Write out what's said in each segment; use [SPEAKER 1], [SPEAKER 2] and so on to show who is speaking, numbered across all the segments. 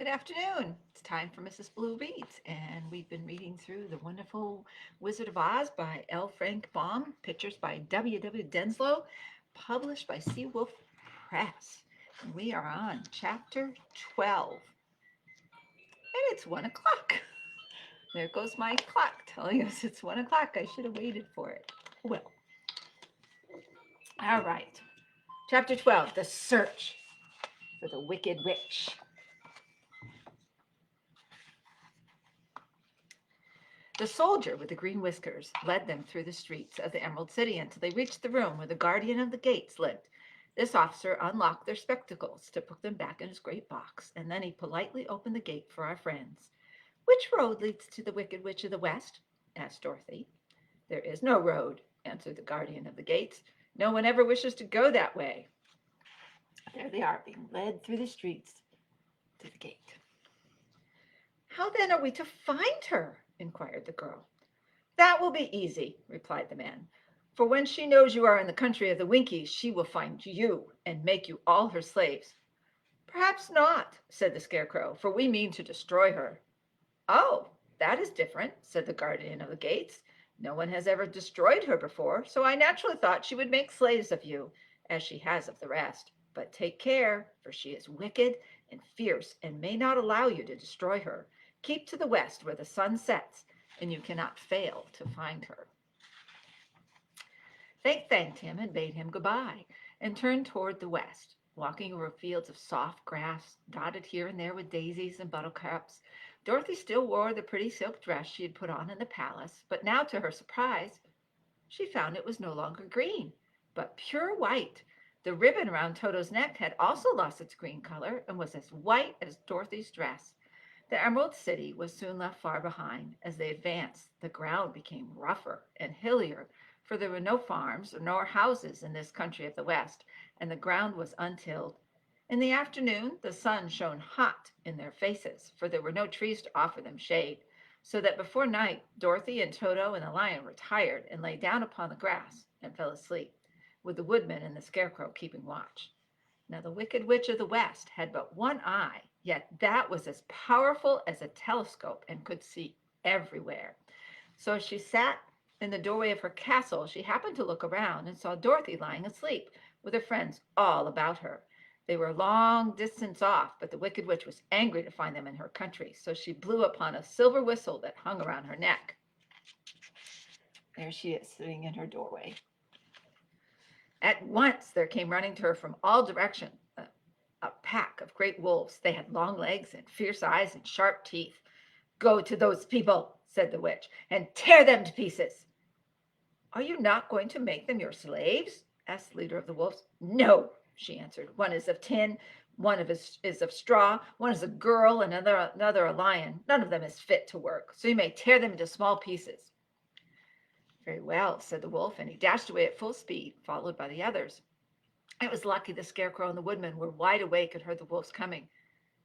[SPEAKER 1] Good afternoon. It's time for Mrs. Blue Reads, and we've been reading through The Wonderful Wizard of Oz by L. Frank Baum, pictures by W. Denslow, published by Seawolf Press. And we are on chapter 12, and it's 1 o'clock. There goes my clock telling us it's 1 o'clock. I should have waited for it. Well, all right. Chapter 12, The Search for the Wicked Witch. The soldier with the green whiskers led them through the streets of the Emerald City until they reached the room where the guardian of the gates lived. This officer unlocked their spectacles to put them back in his great box, and then he politely opened the gate for our friends. "Which road leads to the Wicked Witch of the West?" asked Dorothy. "There is no road," answered the guardian of the gates. "No one ever wishes to go that way." There they are, being led through the streets to the gate. "How then are we to find her?" inquired the girl. "That will be easy," replied the man. "For when she knows you are in the country of the Winkies, she will find you and make you all her slaves." "Perhaps not," said the Scarecrow, "for we mean to destroy her." "Oh, that is different," said the guardian of the gates. "No one has ever destroyed her before, so I naturally thought she would make slaves of you, as she has of the rest. But take care, for she is wicked and fierce and may not allow you to destroy her. Keep to the west where the sun sets, and you cannot fail to find her." They thanked him and bade him good-bye, and turned toward the west, walking over fields of soft grass, dotted here and there with daisies and buttercups. Dorothy still wore the pretty silk dress she had put on in the palace, but now, to her surprise, she found it was no longer green, but pure white. The ribbon around Toto's neck had also lost its green color and was as white as Dorothy's dress. The Emerald City was soon left far behind. As they advanced, the ground became rougher and hillier, for there were no farms nor houses in this country of the West, and the ground was untilled. In the afternoon, the sun shone hot in their faces, for there were no trees to offer them shade, so that before night, Dorothy and Toto and the lion were tired and lay down upon the grass and fell asleep, with the woodman and the Scarecrow keeping watch. Now the Wicked Witch of the West had but one eye, yet that was as powerful as a telescope and could see everywhere. So as she sat in the doorway of her castle, she happened to look around and saw Dorothy lying asleep, with her friends all about her. They were a long distance off, but the Wicked Witch was angry to find them in her country, so she blew upon a silver whistle that hung around her neck. There she is, sitting in her doorway. At once there came running to her from all directions a pack of great wolves. They had long legs and fierce eyes and sharp teeth. "Go to those people," said the witch, "and tear them to pieces." "Are you not going to make them your slaves?" asked the leader of the wolves. "No," she answered. "One is of tin, one is of straw, one is a girl, and another a lion. None of them is fit to work, so you may tear them into small pieces." "Very well," said the wolf, and he dashed away at full speed, followed by the others. It was lucky the Scarecrow and the woodman were wide awake and heard the wolves coming.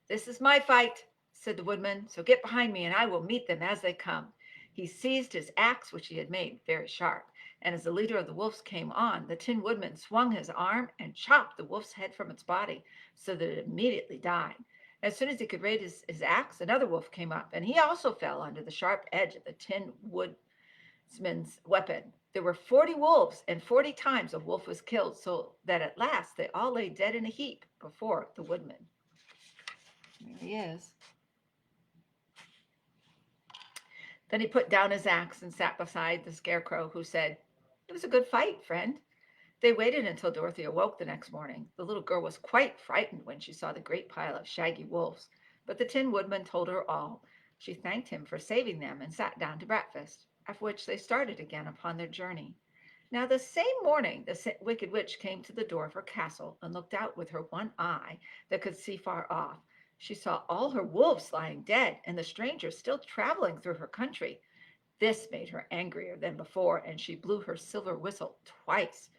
[SPEAKER 1] "This is my fight," said the woodman, "so get behind me and I will meet them as they come." He seized his axe, which he had made very sharp, and as the leader of the wolves came on, the Tin Woodman swung his arm and chopped the wolf's head from its body, so that it immediately died. As soon as he could raise his axe, another wolf came up, and he also fell under the sharp edge of the Tin Woodsman's weapon. There were 40 wolves, and 40 times a wolf was killed, so that at last they all lay dead in a heap before the woodman. There he is. Then he put down his axe and sat beside the Scarecrow, who said, "It was a good fight, friend." They waited until Dorothy awoke the next morning. The little girl was quite frightened when she saw the great pile of shaggy wolves, but the Tin Woodman told her all. She thanked him for saving them and sat down to breakfast, after which they started again upon their journey. Now the same morning the Wicked Witch came to the door of her castle and looked out with her one eye that could see far off. She saw all her wolves lying dead and the strangers still traveling through her country. This made her angrier than before, and she blew her silver whistle twice.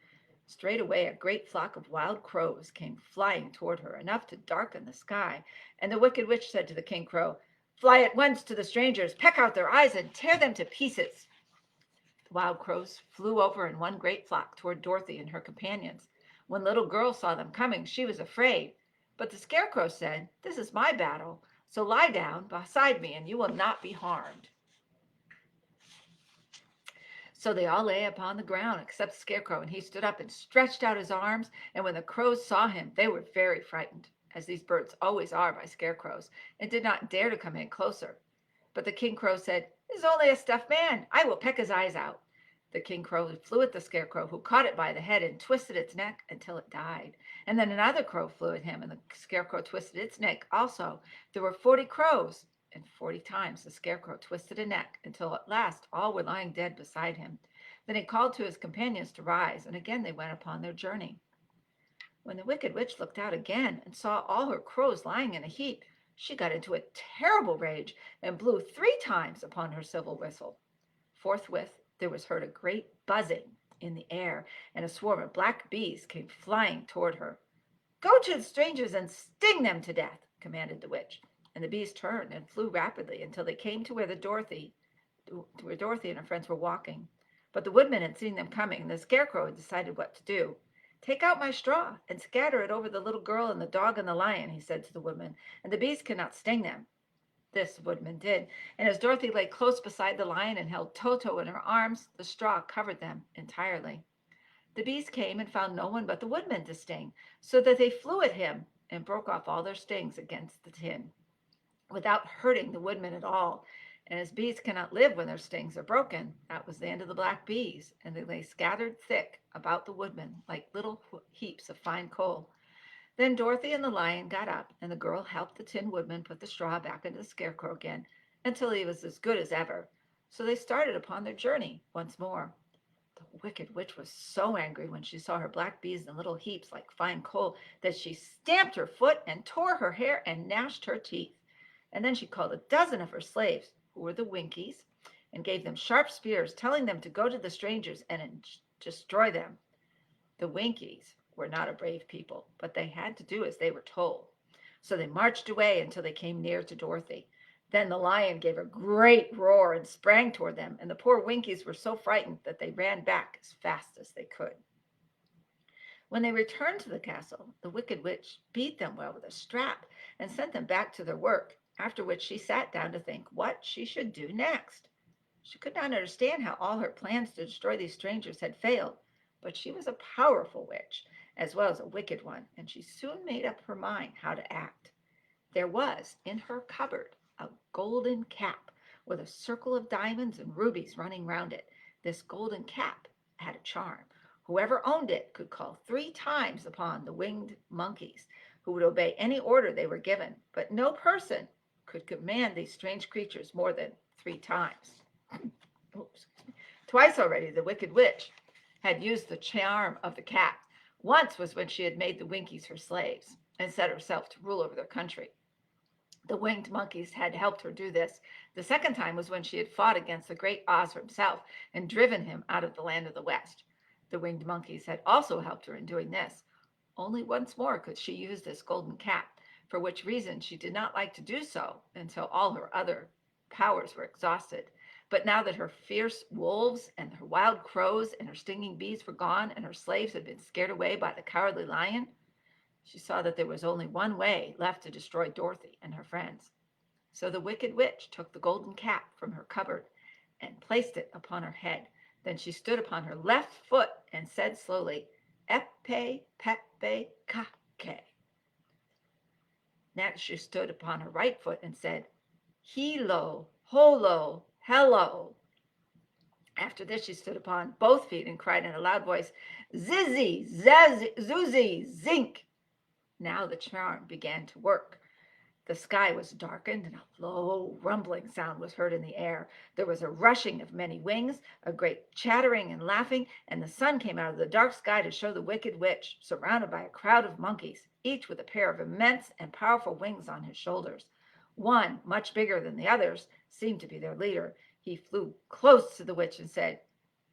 [SPEAKER 1] Straightway a great flock of wild crows came flying toward her, enough to darken the sky, and the Wicked Witch said to the King Crow, "Fly at once to the strangers, peck out their eyes, and tear them to pieces." The wild crows flew over in one great flock toward Dorothy and her companions. When the little girl saw them coming, she was afraid, but the Scarecrow said, "This is my battle, So lie down beside me, and you will not be harmed." So they all lay upon the ground except the Scarecrow, and he stood up and stretched out his arms, and when the crows saw him, they were very frightened, as these birds always are by scarecrows, and did not dare to come in closer. But the King Crow said, "It is only a stuffed man. I will peck his eyes out." The King Crow flew at the Scarecrow, who caught it by the head and twisted its neck until it died. And then another crow flew at him, and the Scarecrow twisted its neck also. There were 40 crows, and 40 times the Scarecrow twisted a neck until at last all were lying dead beside him. Then he called to his companions to rise, and again they went upon their journey. When the Wicked Witch looked out again and saw all her crows lying in a heap, she got into a terrible rage and blew 3 times upon her silver whistle. Forthwith there was heard a great buzzing in the air, and a swarm of black bees came flying toward her. "Go to the strangers and sting them to death," commanded the witch. And the bees turned and flew rapidly until they came to where Dorothy and her friends were walking. But the woodman had seen them coming, and the Scarecrow had decided what to do. "Take out my straw and scatter it over the little girl and the dog and the lion," he said to the woodman, "and the bees cannot sting them." This the woodman did, and as Dorothy lay close beside the lion and held Toto in her arms, the straw covered them entirely. The bees came and found no one but the woodman to sting, so that they flew at him and broke off all their stings against the tin, without hurting the woodman at all. And as bees cannot live when their stings are broken, that was the end of the black bees, and they lay scattered thick about the woodman like little heaps of fine coal. Then Dorothy and the lion got up, and the girl helped the Tin Woodman put the straw back into the Scarecrow again until he was as good as ever. So they started upon their journey once more. The Wicked Witch was so angry when she saw her black bees in little heaps like fine coal that she stamped her foot and tore her hair and gnashed her teeth. And then she called a dozen of her slaves, who were the Winkies, and gave them sharp spears, telling them to go to the strangers and destroy them. The Winkies were not a brave people, but they had to do as they were told. So they marched away until they came near to Dorothy. Then the lion gave a great roar and sprang toward them, and the poor Winkies were so frightened that they ran back as fast as they could. When they returned to the castle, the Wicked Witch beat them well with a strap and sent them back to their work, after which she sat down to think what she should do next. She could not understand how all her plans to destroy these strangers had failed, but she was a powerful witch, as well as a wicked one, and she soon made up her mind how to act. There was in her cupboard a golden cap with a circle of diamonds and rubies running round it. This golden cap had a charm. Whoever owned it could call 3 times upon the winged monkeys, who would obey any order they were given, but no person could command these strange creatures more than 3 times. Oops. Twice already the Wicked Witch had used the charm of the cat. Once was when she had made the Winkies her slaves and set herself to rule over their country. The winged monkeys had helped her do this. The second time was when she had fought against the great Oz himself and driven him out of the land of the West. The winged monkeys had also helped her in doing this. Only once more could she use this golden cap, for which reason she did not like to do so until all her other powers were exhausted. But now that her fierce wolves and her wild crows and her stinging bees were gone, and her slaves had been scared away by the cowardly lion, she saw that there was only one way left to destroy Dorothy and her friends. So the Wicked Witch took the golden cap from her cupboard and placed it upon her head. Then she stood upon her left foot and said slowly, "Epe, pepe, kake." Next she stood upon her right foot and said, "Hilo, holo, hello." After this she stood upon both feet and cried in a loud voice, "Zizzy, zazzy, zoozy, zink." Now the charm began to work. The sky was darkened, and a low rumbling sound was heard in the air. There was a rushing of many wings, a great chattering and laughing, and the sun came out of the dark sky to show the Wicked Witch, surrounded by a crowd of monkeys, each with a pair of immense and powerful wings on his shoulders. One, much bigger than the others, seemed to be their leader. He flew close to the witch and said,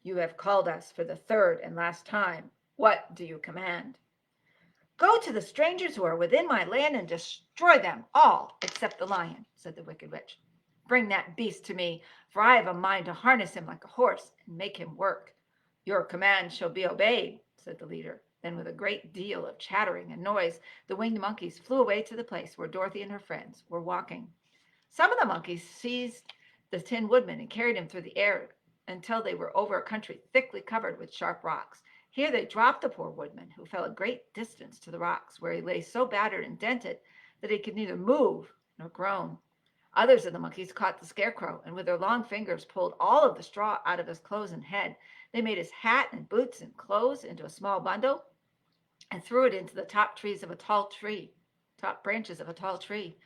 [SPEAKER 1] "You have called us for the third and last time. What do you command?" "Go to the strangers who are within my land and destroy them all except the lion," said the Wicked Witch. "Bring that beast to me, for I have a mind to harness him like a horse and make him work." "Your command shall be obeyed," said the leader. Then, with a great deal of chattering and noise, the winged monkeys flew away to the place where Dorothy and her friends were walking. Some of the monkeys seized the Tin Woodman and carried him through the air until they were over a country thickly covered with sharp rocks. Here they dropped the poor woodman, who fell a great distance to the rocks, where he lay so battered and dented that he could neither move nor groan. Others of the monkeys caught the scarecrow, and with their long fingers pulled all of the straw out of his clothes and head. They made his hat and boots and clothes into a small bundle and threw it into the top branches of a tall tree.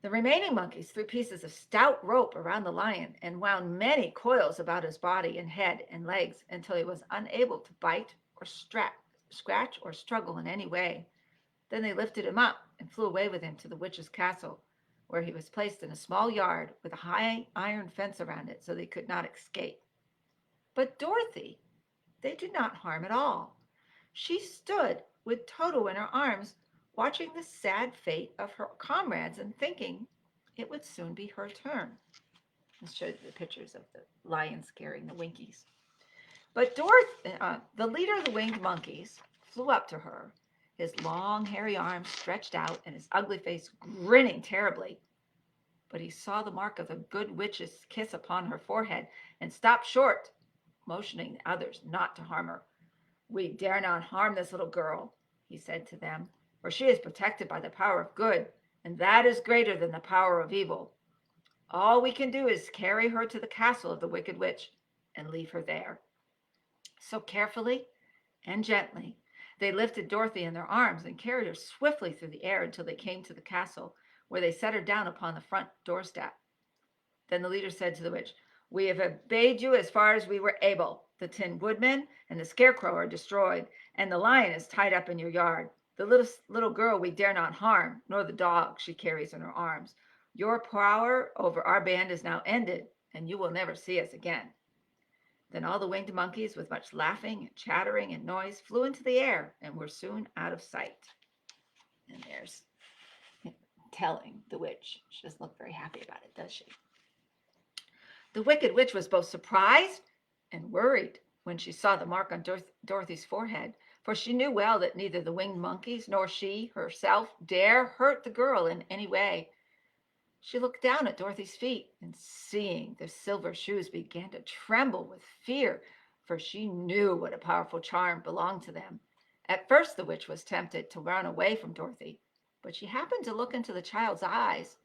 [SPEAKER 1] The remaining monkeys threw pieces of stout rope around the lion and wound many coils about his body and head and legs until he was unable to bite or scratch or struggle in any way. Then they lifted him up and flew away with him to the witch's castle, where he was placed in a small yard with a high iron fence around it so they could not escape. But Dorothy they did not harm at all. She stood with Toto in her arms, watching the sad fate of her comrades and thinking it would soon be her turn. Let's show you the pictures of the lion scaring the Winkies. But the leader of the winged monkeys, flew up to her, his long, hairy arms stretched out and his ugly face grinning terribly. But he saw the mark of the good witch's kiss upon her forehead and stopped short, motioning the others not to harm her. "We dare not harm this little girl," he said to them, "for she is protected by the power of good, and that is greater than the power of evil. All we can do is carry her to the castle of the wicked witch and leave her there." So carefully and gently they lifted Dorothy in their arms and carried her swiftly through the air until they came to the castle, where they set her down upon the front doorstep. Then the leader said to the witch, "We have obeyed you as far as we were able. The Tin Woodman and the Scarecrow are destroyed, and the lion is tied up in your yard. The little girl we dare not harm, nor the dog she carries in her arms. Your power over our band is now ended, and you will never see us again." Then all the winged monkeys, with much laughing and chattering and noise, flew into the air and were soon out of sight. And there's telling the witch. She doesn't look very happy about it, does she? The wicked witch was both surprised and worried when she saw the mark on Dorothy's forehead, for she knew well that neither the winged monkeys nor she herself dare hurt the girl in any way. She looked down at Dorothy's feet, and seeing the silver shoes began to tremble with fear, for she knew what a powerful charm belonged to them. At first the witch was tempted to run away from Dorothy, but she happened to look into the child's eyes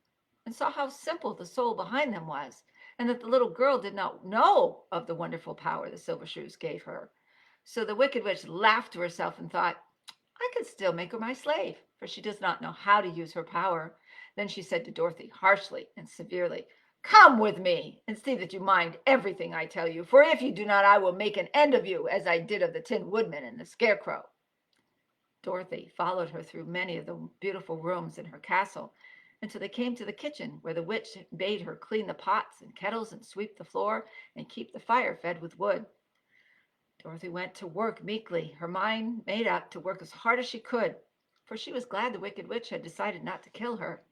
[SPEAKER 1] and saw how simple the soul behind them was, and that the little girl did not know of the wonderful power the silver shoes gave her. So the wicked witch laughed to herself and thought, "I could still make her my slave, for she does not know how to use her power." Then she said to Dorothy, harshly and severely, "Come with me and see that you mind everything I tell you, for if you do not, I will make an end of you, as I did of the Tin Woodman and the Scarecrow." Dorothy followed her through many of the beautiful rooms in her castle until they came to the kitchen, where the witch bade her clean the pots and kettles and sweep the floor and keep the fire fed with wood. Dorothy went to work meekly, her mind made up to work as hard as she could, for she was glad the wicked witch had decided not to kill her.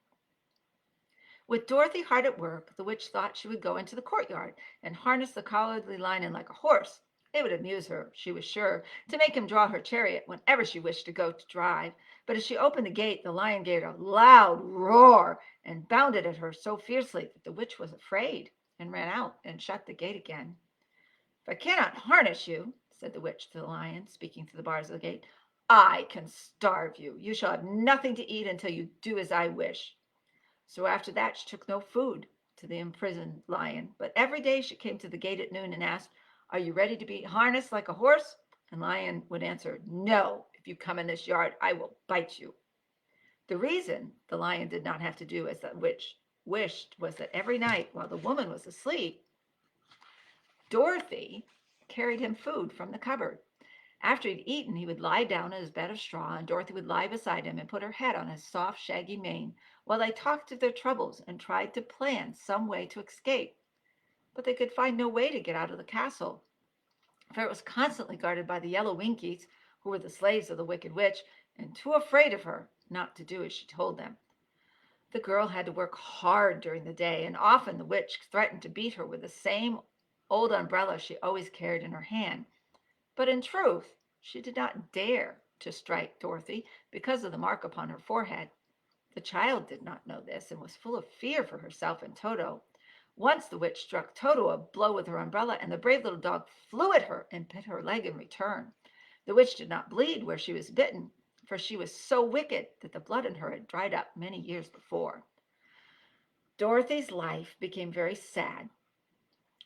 [SPEAKER 1] With Dorothy hard at work, the witch thought she would go into the courtyard and harness the cowardly lion like a horse. It would amuse her, she was sure, to make him draw her chariot whenever she wished to go to drive. But as she opened the gate, the lion gave a loud roar and bounded at her so fiercely that the witch was afraid and ran out and shut the gate again. "If I cannot harness you," said the witch to the lion, speaking through the bars of the gate, "I can starve you. You shall have nothing to eat until you do as I wish." So after that she took no food to the imprisoned lion, but every day she came to the gate at noon and asked, "Are you ready to be harnessed like a horse?" And lion would answer, "No, if you come in this yard, I will bite you." The reason the lion did not have to do as the witch wished was that every night while the woman was asleep, Dorothy carried him food from the cupboard. After he'd eaten, he would lie down in his bed of straw, and Dorothy would lie beside him and put her head on his soft, shaggy mane while they talked of their troubles and tried to plan some way to escape. But they could find no way to get out of the castle, for it was constantly guarded by the yellow Winkies, who were the slaves of the wicked witch, and too afraid of her not to do as she told them. The girl had to work hard during the day, and often the witch threatened to beat her with the same old umbrella she always carried in her hand. But in truth, She did not dare to strike Dorothy because of the mark upon her forehead. The child did not know this and was full of fear for herself and Toto. Once the witch struck Toto a blow with her umbrella, and the brave little dog flew at her and bit her leg in return. The witch did not bleed where she was bitten, for she was so wicked that the blood in her had dried up many years before. Dorothy's life became very sad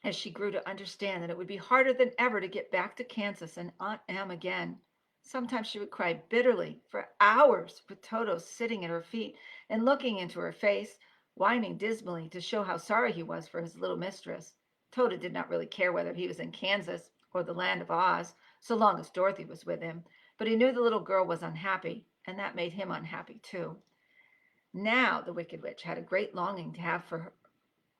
[SPEAKER 1] as she grew to understand that it would be harder than ever to get back to Kansas and Aunt Em again. Sometimes she would cry bitterly for hours with Toto sitting at her feet and looking into her face, whining dismally to show how sorry he was for his little mistress. Toto did not really care whether he was in Kansas or the land of Oz, so long as Dorothy was with him, but he knew the little girl was unhappy, and that made him unhappy too. Now the Wicked Witch had a great longing to have for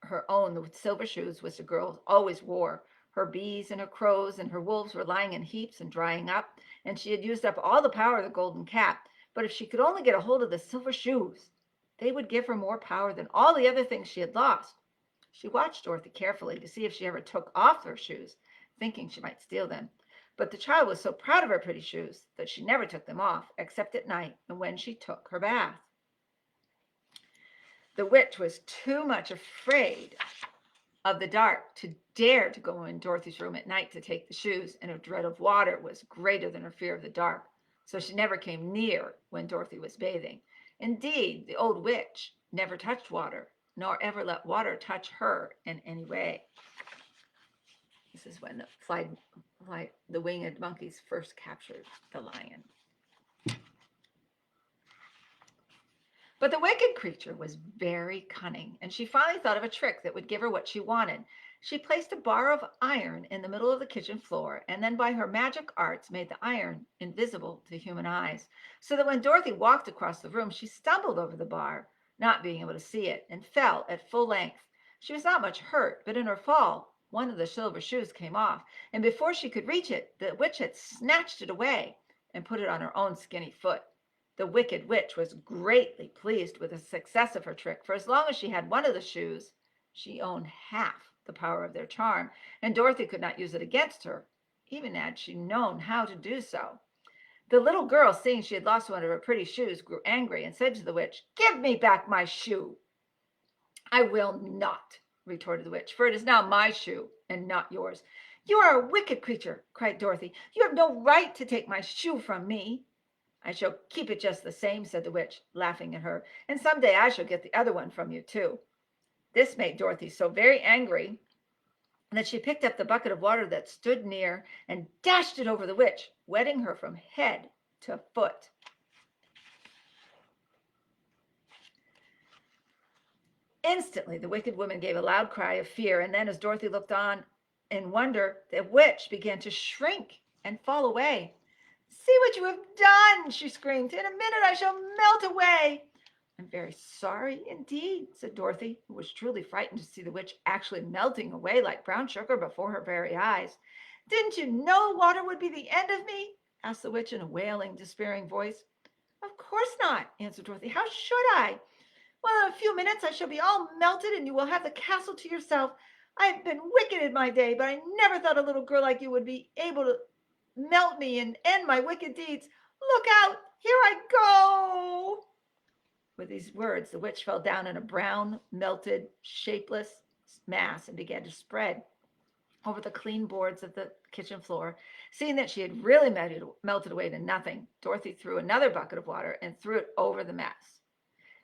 [SPEAKER 1] her own the silver shoes which the girl always wore. Her bees and her crows and her wolves were lying in heaps and drying up, and she had used up all the power of the golden cap. But if she could only get a hold of the silver shoes, they would give her more power than all the other things she had lost. She watched Dorothy carefully to see if she ever took off her shoes, thinking she might steal them. But the child was so proud of her pretty shoes that she never took them off, except at night and when she took her bath. The witch was too much afraid of the dark to dare to go in Dorothy's room at night to take the shoes, and her dread of water was greater than her fear of the dark, so she never came near when Dorothy was bathing. Indeed, the old witch never touched water, nor ever let water touch her in any way. This is when the winged monkeys first captured the lion. But the wicked creature was very cunning, and she finally thought of a trick that would give her what she wanted. She placed a bar of iron in the middle of the kitchen floor, and then by her magic arts made the iron invisible to human eyes, so that when Dorothy walked across the room, she stumbled over the bar, not being able to see it, and fell at full length. She was not much hurt, but in her fall, one of the silver shoes came off, and before she could reach it, the witch had snatched it away and put it on her own skinny foot. The Wicked Witch was greatly pleased with the success of her trick, for as long as she had one of the shoes, she owned half the power of their charm, and Dorothy could not use it against her, even had she known how to do so. The little girl, seeing she had lost one of her pretty shoes, grew angry and said to the witch, "Give me back my shoe." "I will not," retorted the witch, "for it is now my shoe and not yours." "You are a wicked creature," cried Dorothy. "You have no right to take my shoe from me." "I shall keep it just the same," said the witch, laughing at her, "and some day I shall get the other one from you too." This made Dorothy so very angry that she picked up the bucket of water that stood near and dashed it over the witch, wetting her from head to foot. Instantly, the wicked woman gave a loud cry of fear, and then, as Dorothy looked on in wonder, the witch began to shrink and fall away. "See what you have done," she screamed. "In a minute I shall melt away." "I'm very sorry indeed," said Dorothy, who was truly frightened to see the witch actually melting away like brown sugar before her very eyes. "Didn't you know water would be the end of me?" asked the witch in a wailing, despairing voice. "Of course not," answered Dorothy. "How should I? Well, in a few minutes I shall be all melted, and you will have the castle to yourself. I have been wicked in my day, but I never thought a little girl like you would be able to melt me and end my wicked deeds. Look out! Here I go!" With these words, the witch fell down in a brown, melted, shapeless mass and began to spread over the clean boards of the kitchen floor. Seeing that she had really melted away to nothing, Dorothy threw another bucket of water and threw it over the mess.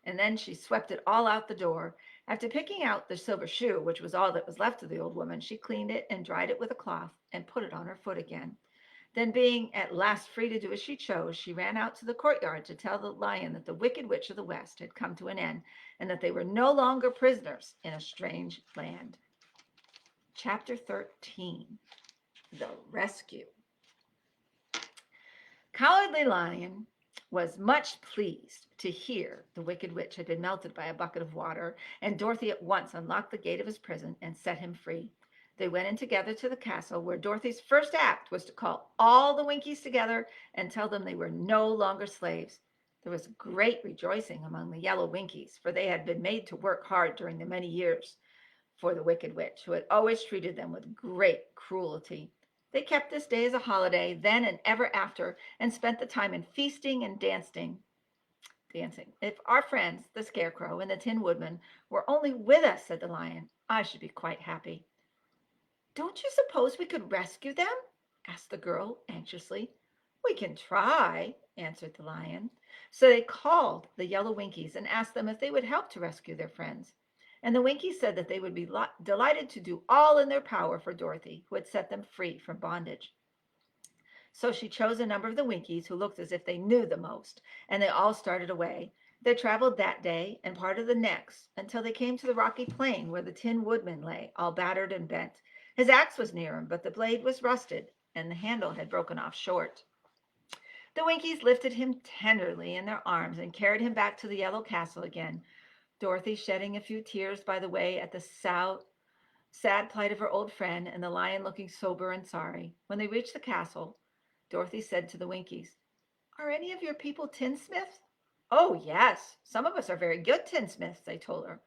[SPEAKER 1] And then she swept it all out the door. After picking out the silver shoe, which was all that was left of the old woman, she cleaned it and dried it with a cloth and put it on her foot again. Then, being at last free to do as she chose, she ran out to the courtyard to tell the lion that the Wicked Witch of the West had come to an end, and that they were no longer prisoners in a strange land. Chapter 13, The Rescue. Cowardly Lion was much pleased to hear the Wicked Witch had been melted by a bucket of water, and Dorothy at once unlocked the gate of his prison and set him free. They went in together to the castle, where Dorothy's first act was to call all the Winkies together and tell them they were no longer slaves. There was great rejoicing among the yellow Winkies, for they had been made to work hard during the many years for the Wicked Witch, who had always treated them with great cruelty. They kept this day as a holiday then and ever after, and spent the time in feasting and dancing. If our friends, the Scarecrow and the Tin Woodman, were only with us, said the Lion, I should be quite happy. Don't you suppose we could rescue them? Asked the girl anxiously. We can try, answered the Lion. So they called the Yellow Winkies and asked them if they would help to rescue their friends. And the Winkies said that they would be delighted to do all in their power for Dorothy, who had set them free from bondage. So she chose a number of the Winkies who looked as if they knew the most, and they all started away. They traveled that day and part of the next until they came to the rocky plain where the Tin Woodman lay, all battered and bent. His axe was near him, but the blade was rusted, and the handle had broken off short. The Winkies lifted him tenderly in their arms and carried him back to the yellow castle again, Dorothy shedding a few tears by the way at the sad plight of her old friend, and the Lion looking sober and sorry. When they reached the castle, Dorothy said to the Winkies, Are any of your people tinsmiths? Oh, yes. Some of us are very good tinsmiths, they told her.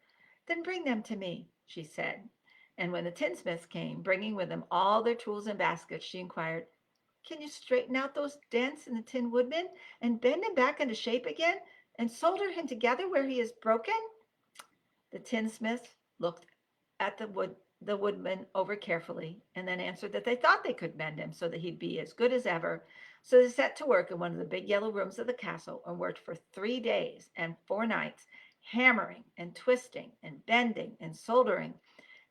[SPEAKER 1] Then bring them to me, she said. And when the tinsmiths came, bringing with them all their tools and baskets, she inquired, Can you straighten out those dents in the Tin Woodman and bend him back into shape again and solder him together where he is broken? The tinsmiths looked at the woodman over carefully, and then answered that they thought they could mend him so that he'd be as good as ever. So they set to work in one of the big yellow rooms of the castle and worked for 3 days and 4 nights, hammering and twisting and bending and soldering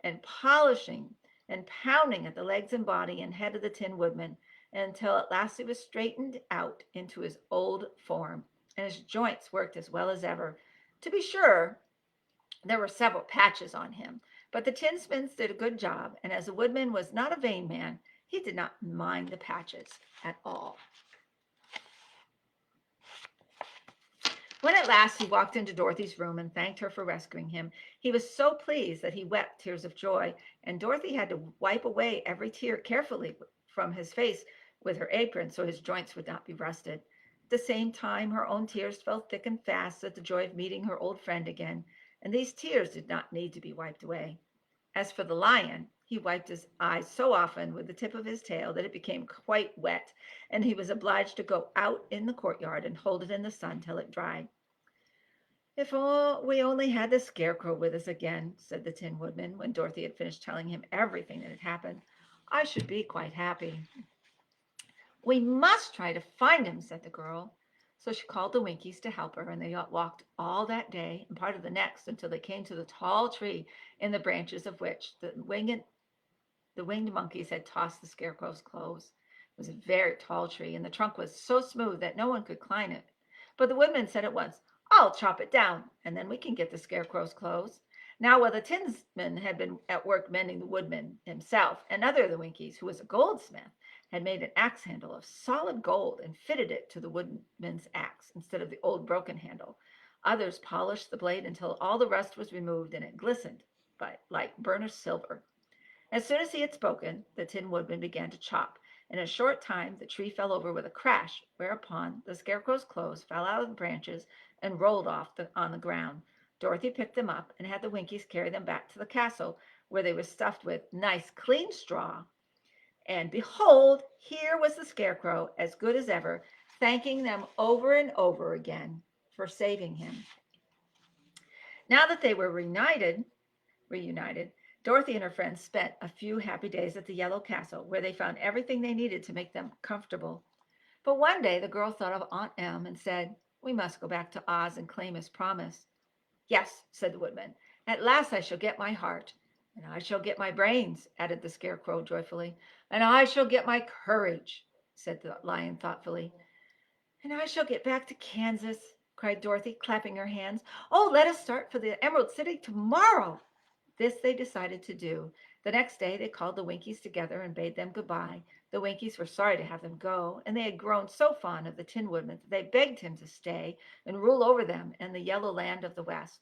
[SPEAKER 1] and polishing and pounding at the legs and body and head of the Tin Woodman until at last he was straightened out into his old form, and his joints worked as well as ever. To be sure, there were several patches on him, but the tinsmiths did a good job, and as the woodman was not a vain man, he did not mind the patches at all. When at last he walked into Dorothy's room and thanked her for rescuing him, he was so pleased that he wept tears of joy, and Dorothy had to wipe away every tear carefully from his face with her apron so his joints would not be rusted. At the same time, her own tears fell thick and fast at the joy of meeting her old friend again, and these tears did not need to be wiped away. As for the Lion, he wiped his eyes so often with the tip of his tail that it became quite wet, and he was obliged to go out in the courtyard and hold it in the sun till it dried. If we only had the Scarecrow with us again, said the Tin Woodman, when Dorothy had finished telling him everything that had happened, I should be quite happy. We must try to find him, said the girl. So she called the Winkies to help her, and they walked all that day and part of the next until they came to the tall tree in the branches of which the winged monkeys had tossed the Scarecrow's clothes. It was a very tall tree, and the trunk was so smooth that no one could climb it. But the Woodman said at once, I'll chop it down, and then we can get the Scarecrow's clothes. Now, while the Tinsman had been at work mending the Woodman himself, another of the Winkies, who was a goldsmith, had made an axe handle of solid gold and fitted it to the Woodman's axe instead of the old broken handle. Others polished the blade until all the rust was removed and it glistened like burnished silver. As soon as he had spoken, the Tin Woodman began to chop. In a short time, the tree fell over with a crash, whereupon the Scarecrow's clothes fell out of the branches and rolled on the ground. Dorothy picked them up and had the Winkies carry them back to the castle, where they were stuffed with nice, clean straw. And behold, here was the Scarecrow, as good as ever, thanking them over and over again for saving him. Now that they were reunited, Dorothy and her friends spent a few happy days at the Yellow Castle, where they found everything they needed to make them comfortable. But one day the girl thought of Aunt Em and said, We must go back to Oz and claim his promise. Yes, said the Woodman. At last I shall get my heart. And I shall get my brains, added the Scarecrow joyfully. And I shall get my courage, said the Lion thoughtfully. And I shall get back to Kansas, cried Dorothy, clapping her hands. Oh, let us start for the Emerald City tomorrow. This they decided to do. The next day they called the Winkies together and bade them goodbye. The Winkies were sorry to have them go, and they had grown so fond of the Tin Woodman that they begged him to stay and rule over them in the yellow land of the West.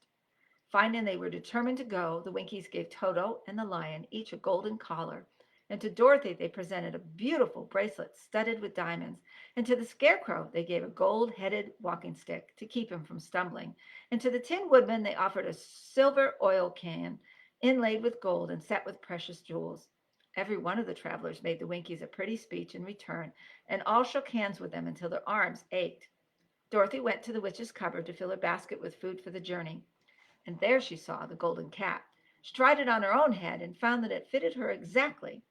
[SPEAKER 1] Finding they were determined to go, the Winkies gave Toto and the Lion each a golden collar, and to Dorothy they presented a beautiful bracelet studded with diamonds, and to the Scarecrow they gave a gold-headed walking stick to keep him from stumbling, and to the Tin Woodman they offered a silver oil can inlaid with gold and set with precious jewels. Every one of the travelers made the Winkies a pretty speech in return, and all shook hands with them until their arms ached. Dorothy went to the witch's cupboard to fill her basket with food for the journey, and there she saw the golden cap. She tried it on her own head and found that it fitted her exactly.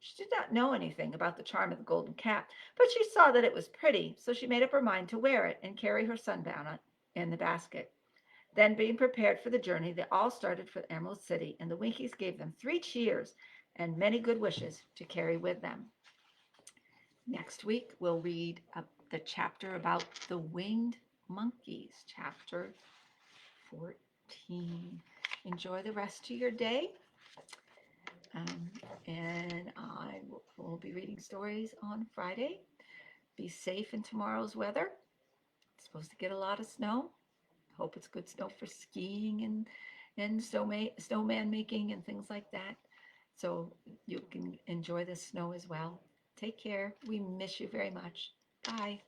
[SPEAKER 1] She did not know anything about the charm of the golden cap, but she saw that it was pretty, so she made up her mind to wear it and carry her sunbonnet in the basket. Then, being prepared for the journey, they all started for the Emerald City, and the Winkies gave them 3 cheers and many good wishes to carry with them. Next week, we'll read the chapter about the winged monkeys, chapter 14. Enjoy the rest of your day. Um, and I will be reading stories on Friday. Be safe in tomorrow's weather. It's supposed to get a lot of snow. Hope it's good snow for skiing and snowman making and things like that. So you can enjoy the snow as well. Take care. We miss you very much. Bye.